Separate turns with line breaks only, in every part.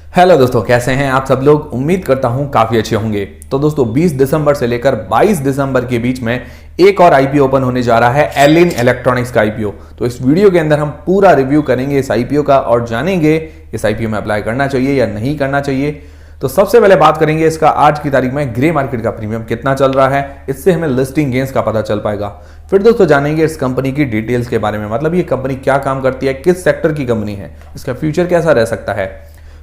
Hello दोस्तों, कैसे हैं आप सब लोग। उम्मीद करता हूं काफी अच्छे होंगे। तो दोस्तों 20 दिसंबर से लेकर 22 दिसंबर के बीच में एक और आईपीओ ओपन होने जा रहा है, एलिन इलेक्ट्रॉनिक्स का आईपीओ। तो इस वीडियो के अंदर हम पूरा रिव्यू करेंगे इस आईपीओ का और जानेंगे इस आईपीओ में अप्लाई करना चाहिए या नहीं करना चाहिए। तो सबसे पहले बात करेंगे इसका आज की तारीख में ग्रे मार्केट का प्रीमियम कितना चल रहा है, इससे हमें लिस्टिंग गेन्स का पता चल पाएगा। फिर दोस्तों जानेंगे इस कंपनी की डिटेल्स के बारे में, मतलब ये कंपनी क्या काम करती है, किस सेक्टर की कंपनी है, इसका फ्यूचर कैसा रह सकता है।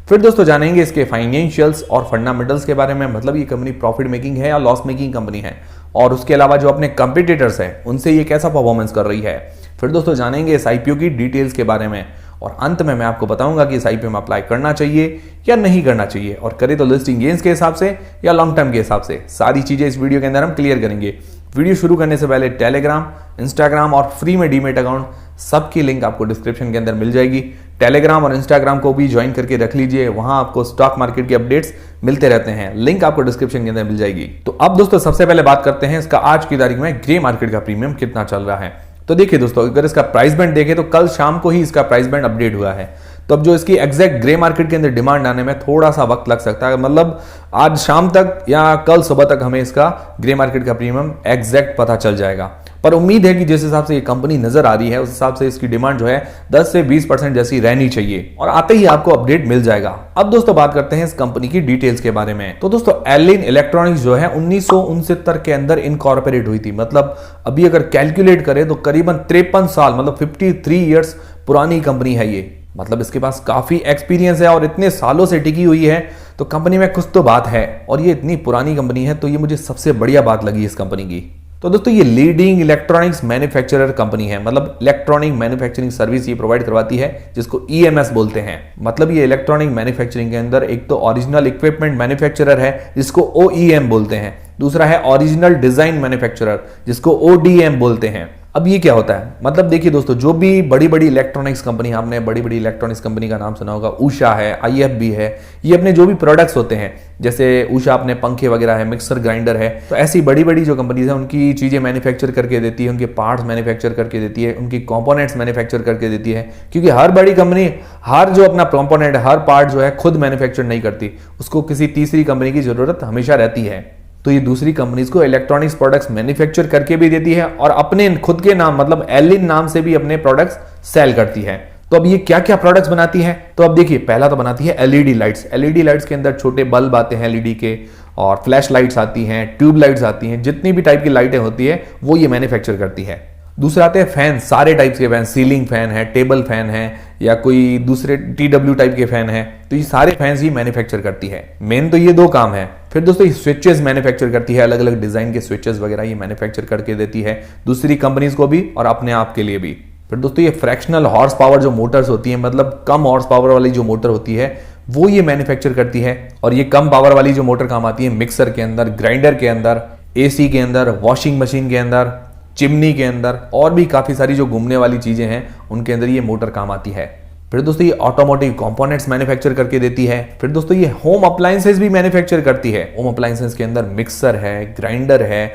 फिर दोस्तों जानेंगे इसके फाइनेंशियल्स और फंडामेंटल्स के बारे में, मतलब ये कंपनी प्रॉफिट मेकिंग है या लॉस मेकिंग कंपनी है, और उसके अलावा जो अपने कंपटीटर्स हैं उनसे ये कैसा परफॉर्मेंस कर रही है। फिर दोस्तों जानेंगे इस आईपीओ की डिटेल्स के बारे में और अंत में मैं आपको बताऊंगा कि इस आईपीओ में अप्लाई करना चाहिए या नहीं करना चाहिए, और करे तो लिस्टिंग गेन्स के हिसाब से या लॉन्ग टर्म के हिसाब से। सारी चीजें इस वीडियो के अंदर हम क्लियर करेंगे। वीडियो शुरू करने से पहले टेलीग्राम, इंस्टाग्राम और फ्री में डीमेट अकाउंट सबकी लिंक आपको डिस्क्रिप्शन के अंदर मिल जाएगी। टेलीग्राम और इंस्टाग्राम को भी ज्वाइन करके रख लीजिए, वहां आपको स्टॉक मार्केट के अपडेट्स मिलते रहते हैं। लिंक आपको डिस्क्रिप्शन के अंदर मिल जाएगी। तो अब दोस्तों सबसे पहले बात करते हैं इसका आज की तारीख में ग्रे मार्केट का प्रीमियम कितना चल रहा है। तो देखिए दोस्तों, अगर इसका प्राइस बैंड देखें तो कल शाम को ही इसका प्राइस बैंड अपडेट हुआ है। तो अब जो इसकी एग्जैक्ट ग्रे मार्केट के अंदर डिमांड आने में थोड़ा सा वक्त लग सकता है, मतलब आज शाम तक या कल सुबह तक हमें इसका ग्रे मार्केट का प्रीमियम एग्जैक्ट पता चल जाएगा। पर उम्मीद है कि जिस हिसाब से ये कंपनी नजर आ रही है उस हिसाब से इसकी डिमांड जो है 10 से 20% जैसी रहनी चाहिए, और आते ही आपको अपडेट मिल जाएगा। अब दोस्तों बात करते हैं इस कंपनी की डिटेल्स के बारे में। तो दोस्तों एलिन इलेक्ट्रॉनिक्स जो है 1969 के अंदर इनकॉर्पोरेट हुई थी, मतलब अभी अगर कैलकुलेट करें तो करीबन 53 साल, मतलब 53 ईयर्स पुरानी कंपनी है ये। मतलब इसके पास काफी एक्सपीरियंस है और इतने सालों से टिकी हुई है, तो कंपनी में कुछ तो बात है। और ये इतनी पुरानी कंपनी है, तो ये मुझे सबसे बढ़िया बात लगी इस कंपनी की। तो दोस्तों ये लीडिंग इलेक्ट्रॉनिक्स मैन्युफैक्चरर कंपनी है, मतलब इलेक्ट्रॉनिक मैन्युफैक्चरिंग सर्विस ये प्रोवाइड करवाती है, जिसको ईएमएस बोलते हैं। मतलब ये इलेक्ट्रॉनिक मैन्युफैक्चरिंग के अंदर एक तो ओरिजिनल इक्विपमेंट मैन्युफैक्चरर है जिसको ओईएम बोलते हैं, दूसरा है ओरिजिनल डिजाइन मैन्युफैक्चरर जिसको ओडीएम बोलते हैं। अब ये क्या होता है, मतलब देखिए दोस्तों, जो भी बड़ी बड़ी इलेक्ट्रॉनिक्स कंपनी, आपने बड़ी बड़ी इलेक्ट्रॉनिक्स कंपनी का नाम सुना होगा, उषा है, आईएफबी है, ये अपने जो भी प्रोडक्ट्स होते हैं, जैसे उषा अपने पंखे वगैरह है, मिक्सर ग्राइंडर है, तो ऐसी बड़ी बड़ी जो कंपनीज है उनकी चीजें मैन्युफैक्चर करके देती है, उनके पार्ट्स मैन्युफैक्चर करके देती है, उनकी कंपोनेंट्स मैन्युफैक्चर करके देती है। क्योंकि हर बड़ी कंपनी हर जो अपना कंपोनेंट, हर पार्ट जो है खुद मैन्युफैक्चर नहीं करती, उसको किसी तीसरी कंपनी की जरूरत हमेशा रहती है। तो ये दूसरी कंपनीज को इलेक्ट्रॉनिक्स प्रोडक्ट्स मैन्युफैक्चर करके भी देती है और अपने खुद के नाम, मतलब एलिन नाम से भी अपने प्रोडक्ट्स सेल करती है। तो अब ये क्या क्या प्रोडक्ट्स बनाती है, तो अब देखिए, पहला तो बनाती है एलईडी लाइट्स। एलईडी लाइट्स के अंदर छोटे बल्ब आते हैं एलईडी के, और फ्लैश लाइट्स आती हैं, ट्यूब लाइट्स आती हैं, जितनी भी टाइप की लाइटें होती है वो ये मैन्युफैक्चर करती है। दूसरा आते हैं फैन, सारे टाइप्स के फैन, सीलिंग फैन है, टेबल फैन है, या कोई दूसरे टीडब्ल्यू टाइप के फैन है, तो ये सारे फैंस ही मैन्युफैक्चर करती है। मेन तो ये दो काम है। फिर दोस्तों ये स्विचेस मैन्युफैक्चर करती है, अलग अलग डिजाइन के स्विचेस वगैरह ये मैन्युफैक्चर करके देती है दूसरी कंपनीज को भी और अपने आप के लिए भी। फिर दोस्तों ये फ्रैक्शनल हॉर्स पावर जो मोटर्स होती है, मतलब कम हॉर्स पावर वाली जो मोटर होती है वो ये मैन्युफैक्चर करती है। और ये कम पावर वाली जो मोटर काम आती है मिक्सर के अंदर, ग्राइंडर के अंदर, एसी के अंदर, वॉशिंग मशीन के अंदर, चिमनी के अंदर, और भी काफी सारी जो घूमने वाली चीजें हैं उनके अंदर ये मोटर काम आती है। फिर दोस्तों ये ऑटोमोटिव कंपोनेंट्स मैन्युफैक्चर करके देती है। फिर दोस्तों ये होम अप्लायंसेस भी मैन्युफैक्चर करती है। होम अप्लायंसेस के अंदर मिक्सर है, ग्राइंडर है,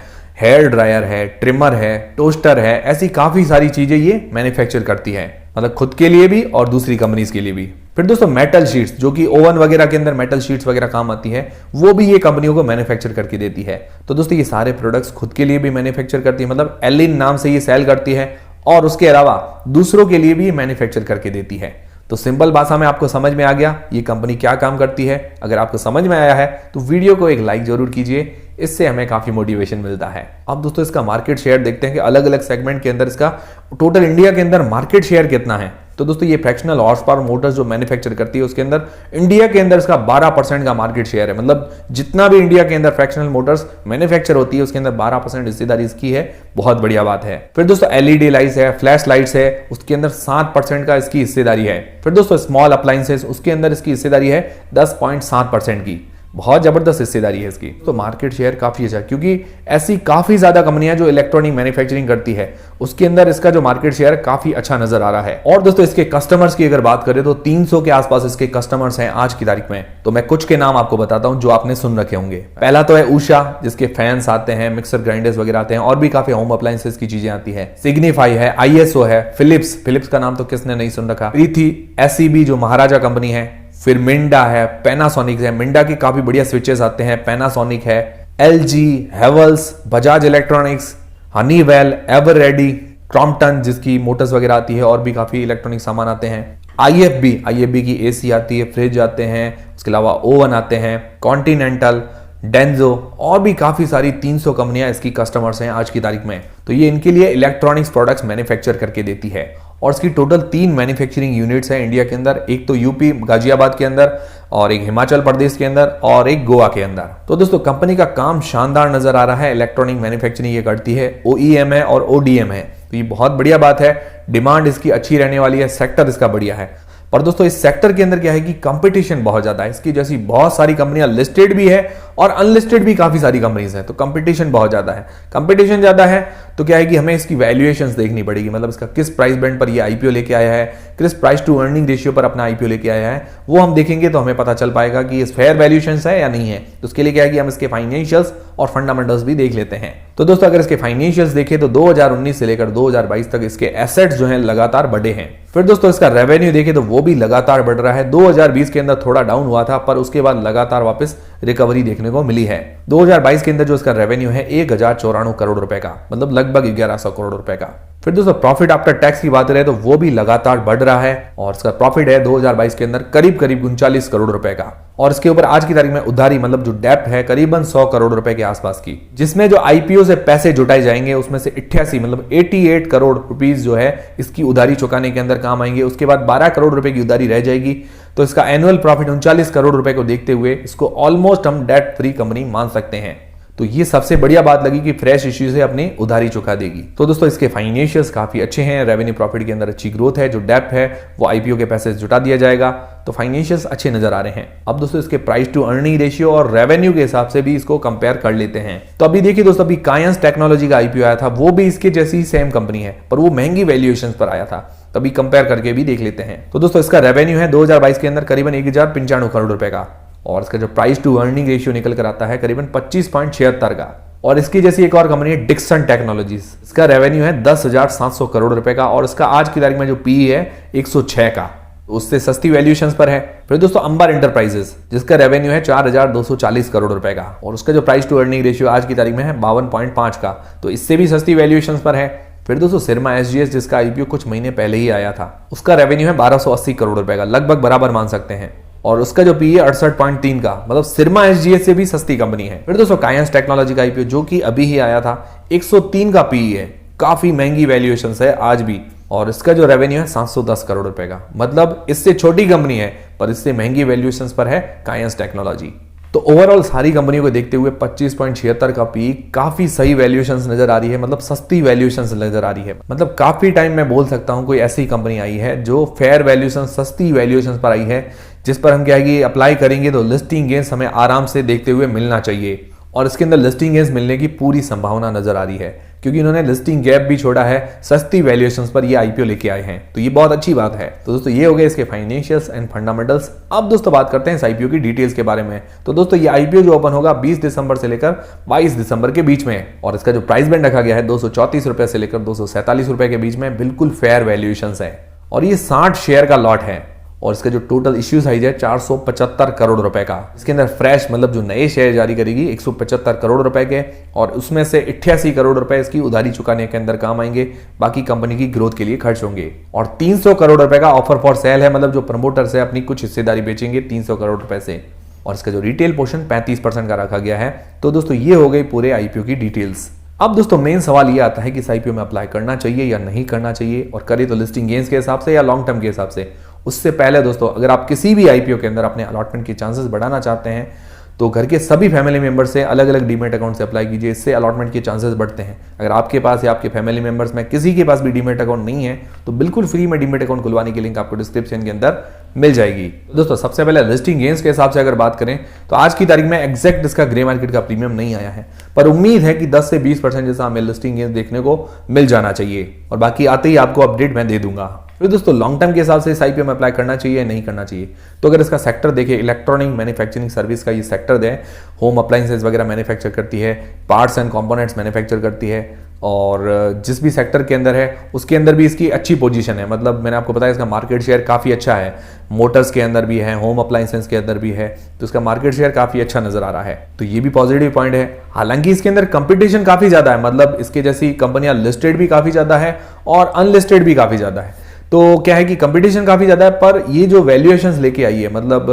हेयर ड्रायर है, ट्रिमर है, टोस्टर है, ऐसी काफी सारी चीजें ये मैन्युफैक्चर करती है, मतलब खुद के लिए भी और दूसरी कंपनीज के लिए भी। फिर दोस्तों मेटल शीट्स, जो कि ओवन वगैरह के अंदर मेटल शीट्स वगैरह काम आती है, वो भी ये कंपनियों को मैन्युफैक्चर करके देती है। तो दोस्तों ये सारे प्रोडक्ट्स खुद के लिए भी मैन्युफैक्चर करती है, मतलब एलिन नाम से ये सेल करती है, और उसके अलावा दूसरों के लिए भी मैन्युफैक्चर करके देती है। तो सिंपल भाषा में आपको समझ में आ गया ये कंपनी क्या काम करती है। अगर आपको समझ में आया है तो वीडियो को एक लाइक जरूर कीजिए, इससे हमें काफी मोटिवेशन मिलता है। अब दोस्तों इसका मार्केट शेयर देखते हैं कि अलग अलग सेगमेंट के अंदर इसका टोटल इंडिया के अंदर मार्केट शेयर कितना है। तो दोस्तों ये फ्रैक्शनल हॉर्स पावर मोटर्स जो मैन्युफैक्चर करती है उसके अंदर इंडिया के अंदर इसका 12% का मार्केट शेयर है, मतलब जितना भी इंडिया के अंदर फ्रैक्शनल मोटर्स मैन्युफैक्चर होती है उसके अंदर 12% हिस्सेदारी इसकी है। बहुत बढ़िया बात है। फिर दोस्तों एलईडी लाइट्स है, फ्लैश लाइट्स है, उसके अंदर 7% का इसकी हिस्सेदारी है। फिर दोस्तों स्मॉल अप्लायंसेस, उसके अंदर इसकी हिस्सेदारी है 10.7% की। बहुत जबरदस्त हिस्सेदारी है इसकी। तो मार्केट शेयर काफी अच्छा, क्योंकि ऐसी काफी ज्यादा कंपनियां जो इलेक्ट्रॉनिक मैन्युफैक्चरिंग करती है उसके अंदर इसका जो मार्केट शेयर काफी अच्छा नजर आ रहा है। और दोस्तों इसके कस्टमर्स की अगर बात करें तो 300 के आसपास इसके कस्टमर्स हैं आज की तारीख में। तो मैं कुछ के नाम आपको बताता हूं जो आपने सुन रखे होंगे। पहला तो है उषा, जिसके फैंस आते हैं, मिक्सर ग्राइंडर्स वगैरह आते हैं, और भी काफी होम अप्लायंसेस की चीजें आती है। सिग्निफाई है, आईएसओ है, फिलिप्स का नाम तो किसने नहीं सुन रखा, प्रीति, एसईबी जो महाराजा कंपनी है, फिर मिंडा है, पैनासोनिक है, मिंडा के काफी बढ़िया स्विचेस आते हैं, पैनासोनिक है, LG, Havells, Bajaj electronics, Honeywell, Eveready, Crompton जिसकी मोटर्स वगैरह आती है, और भी काफी इलेक्ट्रॉनिक सामान आते हैं। आईएफबी की एसी आती है, फ्रिज आते हैं, उसके अलावा ओवन आते हैं, कॉन्टिनेंटल, डेंजो, और भी काफी सारी 300 कंपनियां इसकी कस्टमर्स हैं आज की तारीख में। तो ये इनके लिए इलेक्ट्रॉनिक्स प्रोडक्ट्स मैन्युफैक्चर करके देती है, और इसकी टोटल 3 मैन्युफैक्चरिंग यूनिट्स हैं इंडिया के अंदर, एक तो यूपी गाजियाबाद के अंदर, और एक हिमाचल प्रदेश के अंदर, और एक गोवा के अंदर। तो दोस्तों कंपनी का काम शानदार नजर आ रहा है, इलेक्ट्रॉनिक मैन्युफैक्चरिंग ये करती है, ओईएम है और ओडीएम है, तो ये बहुत बढ़िया बात है। डिमांड इसकी अच्छी रहने वाली है, सेक्टर इसका बढ़िया है। पर दोस्तों इस सेक्टर के अंदर क्या है कि कंपटीशन बहुत ज्यादा है, इसकी जैसी बहुत सारी कंपनियां लिस्टेड भी है और अनलिस्टेड भी काफी सारी कंपनीज हैं, तो कंपटीशन बहुत ज्यादा है। कंपटीशन ज्यादा है तो क्या है कि हमें इसकी वैल्यूएशंस देखनी पड़ेगी, मतलब इसका किस प्राइस बैंड पर ये आईपीओ लेके आया है, किस प्राइस टू अर्निंग रेशियो पर अपना आईपीओ लेके आया है, वो हम देखेंगे तो हमें पता चल पाएगा कि इस फेयर वैल्यूएशंस है या नहीं है। तो उसके लिए क्या है कि हम इसके फाइनेंशियल्स और फंडामेंटल्स भी देख लेते हैं। तो दोस्तों अगर इसके फाइनेंशियल्स देखें तो 2019 से लेकर 2022 तक इसके एसेट्स जो हैं लगातार बढ़े हैं। फिर दोस्तों इसका रेवेन्यू देखें तो वो भी लगातार बढ़ रहा है, 2020 के अंदर थोड़ा डाउन हुआ था, पर उसके बाद लगातार वापस रिकवरी देखने को मिली है। 2022 के अंदर जो इसका रेवेन्यू है 1094 करोड़ रुपए का, मतलब लगभग 1100 करोड़ रुपए का। फिर दोस्तों प्रॉफिट आफ्टर टैक्स की बात करें तो वो भी लगातार बढ़ रहा है, और इसका प्रॉफिट है 2022 के अंदर करीब 39 करोड़ रुपए का, और इसके ऊपर आज की तारीख में उधारी मतलब जो डेप्ट है करीबन 100 करोड़ रुपए के आसपास की, जिसमें जो आईपीओ से पैसे जुटाए जाएंगे उसमें से 88 मतलब 88 करोड़ रुपीस जो है इसकी उधारी चुकाने के अंदर काम आएंगे। उसके बाद 12 करोड़ रुपए की उधारी रह जाएगी, तो इसका एनुअल प्रॉफिट 39 करोड़ रुपए को देखते हुए इसको ऑलमोस्ट हम डेट फ्री कंपनी मान सकते हैं। तो ये सबसे बढ़िया बात लगी कि फ्रेश इश्यू से अपनी उधारी चुका देगी। तो दोस्तों इसके फाइनेंशियल्स काफी अच्छे हैं, रेवेन्यू प्रॉफिट के अंदर अच्छी ग्रोथ है, जो डेप्ट है वो आईपीओ के पैसे जुटा दिया जाएगा, तो फाइनेंशियल्स अच्छे नजर आ रहे हैं। अब दोस्तों इसके प्राइस टू अर्निंग रेशियो और रेवेन्यू के हिसाब से भी इसको कंपेयर कर लेते हैं। तो अभी देखिए दोस्तों, अभी कायंस टेक्नोलॉजी का आईपीओ आया था, वो भी इसके जैसी सेम कंपनी है, पर वो महंगी वैल्यूएशन पर आया था, तभी कंपेयर करके भी देख लेते हैं। तो दोस्तों इसका रेवेन्यू है 2022 के अंदर करीबन 1095 करोड़ रुपए का, और इसका जो प्राइस टू अर्निंग रेशियो निकल कर आता है करीबन 25.76 का। और इसकी जैसी एक और कंपनी है डिक्सन टेक्नोलॉजीज, इसका रेवेन्यू है 10,700 करोड़ रुपए का, और इसका आज की तारीख में जो पीई है 106 का, उससे सस्ती वैल्यूएशंस पर है। फिर दोस्तों अंबर एंटरप्राइजेस, जिसका रेवेन्यू है 4,240 करोड़ रुपए का, और उसका जो प्राइस टू अर्निंग रेशियो आज की तारीख में है 52.5 का, तो इससे भी सस्ती वैल्यूएशंस पर है। फिर दोस्तों सिरमा एसजीएस, जिसका आईपीओ कुछ महीने पहले ही आया था, उसका रेवेन्यू है 1280 करोड़ रुपए का, लगभग बराबर मान सकते हैं, और उसका जो पीई है 68.3 का, मतलब सिरमा एसजीएस से भी सस्ती कंपनी है। फिर दोस्तों कायंस टेक्नोलॉजी का आईपीओ जो कि अभी ही आया था 103 का पीई है, काफी महंगी वैल्यूएशन है आज भी, और इसका जो रेवेन्यू है 710 करोड़ रुपए का, मतलब इससे छोटी कंपनी है पर इससे महंगी वैल्यूएशन पर है कायंस टेक्नोलॉजी। तो ओवरऑल सारी कंपनियों को देखते हुए 25.76 का पी काफी सही वैल्यूएशंस नजर आ रही है, मतलब सस्ती वैल्यूएशंस नजर आ रही है। मतलब काफी टाइम मैं बोल सकता हूं कोई ऐसी कंपनी आई है जो फेयर वैल्यूएशन, सस्ती वैल्यूएशंस पर आई है, जिस पर हम क्या है कि अप्लाई करेंगे तो लिस्टिंग गेन्स हमें आराम से देखते हुए मिलना चाहिए, और इसके अंदर लिस्टिंग गेन्स मिलने की पूरी संभावना नजर आ रही है, क्योंकि इन्होंने लिस्टिंग गैप भी छोड़ा है, सस्ती वैल्यूएशंस पर ये आईपीओ लेके आए हैं, तो ये बहुत अच्छी बात है। तो दोस्तों ये हो गए इसके फाइनेंशियल्स एंड फंडामेंटल्स। अब दोस्तों बात करते हैं इस आईपीओ की डिटेल्स के बारे में। तो दोस्तों ये आईपीओ जो ओपन होगा 20 दिसंबर से लेकर 22 दिसंबर के बीच में, और इसका जो प्राइस बैंड रखा गया है 234 रुपए से लेकर 247 रुपए के बीच में, बिल्कुल फेयर वैल्यूएशंस है, और ये 60 शेयर का लॉट है, और इसका जो टोटल इश्यू साइज है 475 करोड़ रुपए का। इसके अंदर फ्रेश मतलब जो नए शेयर जारी करेगी 175 करोड़ रुपए के, और उसमें से 88 करोड़ रुपए इसकी उधारी चुकाने के अंदर काम आएंगे, बाकी कंपनी की ग्रोथ के लिए खर्च होंगे। और 300 करोड़ रुपए का ऑफर फॉर सेल है, मतलब जो प्रमोटर्स है अपनी कुछ हिस्सेदारी बेचेंगे 300 करोड़ रुपए से, और इसका जो रिटेल पोर्शन 35% का रखा गया है। तो दोस्तों ये हो गई पूरे आईपीओ की डिटेल्स। अब दोस्तों मेन सवाल ये आता है कि इस आईपीओ में अप्लाई करना चाहिए या नहीं करना चाहिए, और करे तो लिस्टिंग गेन्स के हिसाब से या लॉन्ग टर्म के हिसाब से। उससे पहले दोस्तों अगर आप किसी भी आईपीओ के अंदर अपने अलॉटमेंट के चांसेस बढ़ाना चाहते हैं तो घर के सभी फैमिली मेंबर से अलग अलग डीमेट अकाउंट से अप्लाई कीजिए, इससे अलॉटमेंट के चांसेस बढ़ते हैं। अगर आपके पास या आपके फैमिली मेंबर्स में किसी के पास भी डीमेट अकाउंट नहीं है तो बिल्कुल फ्री में डीमेट अकाउंट खुलवाने की लिंक आपको डिस्क्रिप्शन के अंदर मिल जाएगी। दोस्तों सबसे पहले लिस्टिंग गेन्स के हिसाब से अगर बात करें तो आज की तारीख में एग्जैक्ट इसका ग्रे मार्केट का प्रीमियम नहीं आया है, पर उम्मीद है कि 10 से 20% जैसा हमें लिस्टिंग गेन्स देखने को मिल जाना चाहिए, और बाकी आते ही आपको अपडेट मैं दे दूंगा। फिर दोस्तों लॉन्ग टर्म के हिसाब से इस आईपीओ में अप्लाई करना चाहिए या नहीं करना चाहिए, तो अगर इसका सेक्टर देखें, इलेक्ट्रॉनिक मैन्युफैक्चरिंग सर्विस का ये सेक्टर है, होम अप्लायंसेज वगैरह मैन्युफैक्चर करती है, पार्ट्स एंड कंपोनेंट्स मैन्युफैक्चर करती है, और जिस भी सेक्टर के अंदर है उसके अंदर भी इसकी अच्छी पोजीशन है। मतलब मैंने आपको बताया इसका मार्केट शेयर काफ़ी अच्छा है, मोटर्स के अंदर भी है, होम अप्लायंसेस के अंदर भी है, तो इसका मार्केट शेयर काफ़ी अच्छा नजर आ रहा है, तो ये भी पॉजिटिव पॉइंट है। हालांकि इसके अंदर कंपटीशन काफ़ी ज़्यादा है, मतलब इसके जैसी कंपनियां लिस्टेड भी काफ़ी ज़्यादा है और अनलिस्टेड भी काफ़ी ज़्यादा है। तो क्या है कि कंपटीशन काफ़ी ज़्यादा है, पर ये जो वैल्यूएशंस लेके आई है, मतलब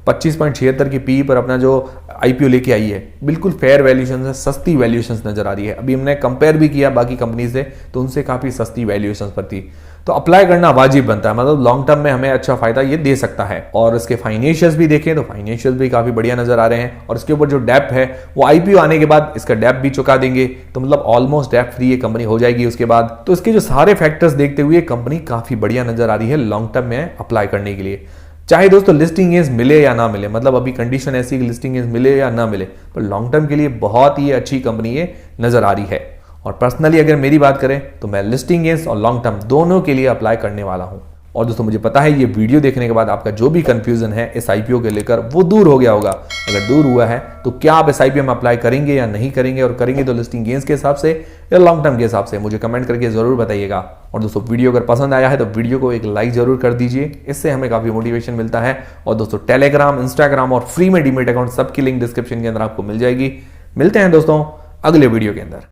25.76 की पी पर अपना जो आईपीओ लेके आई है, बिल्कुल फेयर वैल्यूएशंस है, सस्ती वैल्यूएशंस नजर आ रही है। अभी हमने कंपेयर भी किया बाकी कंपनी से, तो उनसे काफ़ी सस्ती वैल्यूएशंस पर थी, तो अप्लाई करना वाजिब बनता है, मतलब लॉन्ग टर्म में हमें अच्छा फायदा ये दे सकता है। और इसके फाइनेंशियल्स भी देखें तो फाइनेंशियल्स भी काफ़ी बढ़िया नजर आ रहे हैं, और इसके ऊपर जो डेप्थ है वो आईपीओ आने के बाद इसका डेप्थ भी चुका देंगे, तो मतलब ऑलमोस्ट डेप्थ फ्री ये कंपनी हो जाएगी उसके बाद। तो इसके जो सारे फैक्टर्स देखते हुए कंपनी काफ़ी बढ़िया नजर आ रही है लॉन्ग टर्म में अप्लाई करने के लिए। चाहे दोस्तों लिस्टिंग गेन्स मिले या ना मिले, मतलब अभी कंडीशन ऐसी कि लिस्टिंग गेन्स मिले या ना मिले, पर लॉन्ग टर्म के लिए बहुत ही अच्छी कंपनी ये नजर आ रही है। और पर्सनली अगर मेरी बात करें तो मैं लिस्टिंग गेन्स और लॉन्ग टर्म दोनों के लिए अप्लाई करने वाला हूं। और दोस्तों मुझे पता है ये वीडियो देखने के बाद आपका जो भी कंफ्यूजन है इस आईपीओ के लेकर वो दूर हो गया होगा। अगर दूर हुआ है तो क्या आप इस आईपीओ में अप्लाई करेंगे या नहीं करेंगे, और करेंगे तो लिस्टिंग गेन्स के हिसाब से या लॉन्ग टर्म के हिसाब से, मुझे कमेंट करके जरूर बताइएगा। और दोस्तों वीडियो अगर पसंद आया है तो वीडियो को एक लाइक जरूर कर दीजिए, इससे हमें काफी मोटिवेशन मिलता है। और दोस्तों टेलीग्राम, इंस्टाग्राम और फ्री में डीमेट अकाउंट सबकी लिंक डिस्क्रिप्शन के अंदर आपको मिल जाएगी। मिलते हैं दोस्तों अगले वीडियो के अंदर।